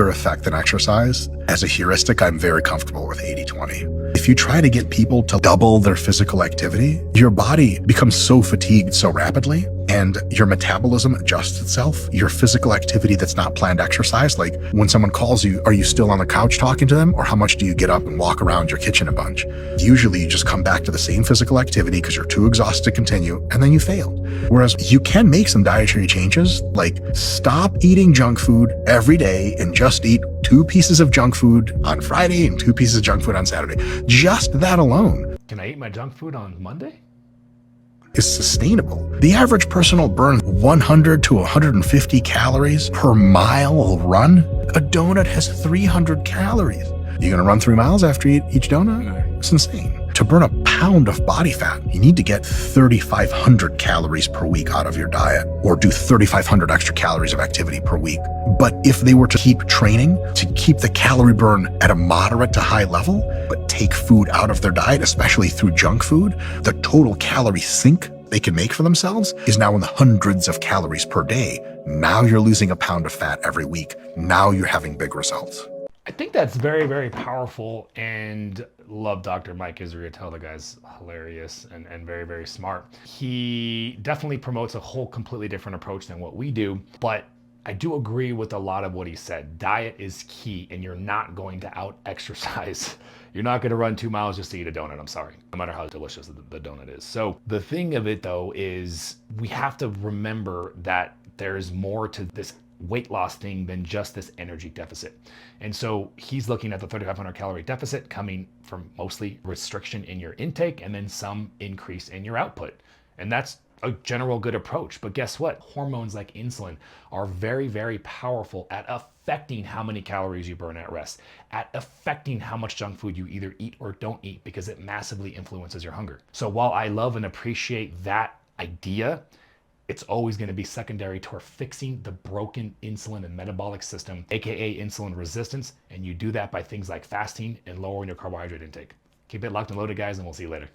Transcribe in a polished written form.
effect than exercise. As a heuristic, I'm very comfortable with 80-20. If you try to get people to double their physical activity, your body becomes so fatigued so rapidly and your metabolism adjusts itself. Your physical activity that's not planned exercise, like when someone calls you, are you still on the couch talking to them? Or how much do you get up and walk around your kitchen a bunch? Usually you just come back to the same physical activity because you're too exhausted to continue, and then you failed. Whereas you can make some dietary changes, like stop eating junk food every day and just eat 2 pieces of junk food on Friday and 2 pieces of junk food on Saturday. Just that alone Can I eat my junk food on Monday? is sustainable. The average person will burn 100 to 150 calories per mile run. A donut has 300 calories. You gonna run 3 miles after you eat each donut? It's insane. To burn a pound of body fat, you need to get 3,500 calories per week out of your diet, or do 3,500 extra calories of activity per week. But if they were to keep training to keep the calorie burn at a moderate to high level, but take food out of their diet, especially through junk food, the total calorie sink they can make for themselves is now in the hundreds of calories per day. Now you're losing a pound of fat every week. Now you're having big results. I think that's very, very powerful, and love Dr. Mike Israetel. The guy's hilarious and very, very smart. He definitely promotes a whole completely different approach than what we do, but I do agree with a lot of what he said. Diet is key, and you're not going to out exercise. You're not going to run 2 miles just to eat a donut. I'm sorry, no matter how delicious the donut is. So the thing of it though is we have to remember that there's more to this weight loss thing than just this energy deficit. And so he's looking at the 3,500 calorie deficit coming from mostly restriction in your intake and then some increase in your output. And that's a general good approach. But guess what? Hormones like insulin are very, very powerful at affecting how many calories you burn at rest, at affecting how much junk food you either eat or don't eat, because it massively influences your hunger. So while I love and appreciate that idea, it's always going to be secondary to fixing the broken insulin and metabolic system, aka insulin resistance. And you do that by things like fasting and lowering your carbohydrate intake. Keep it locked and loaded, guys, and we'll see you later.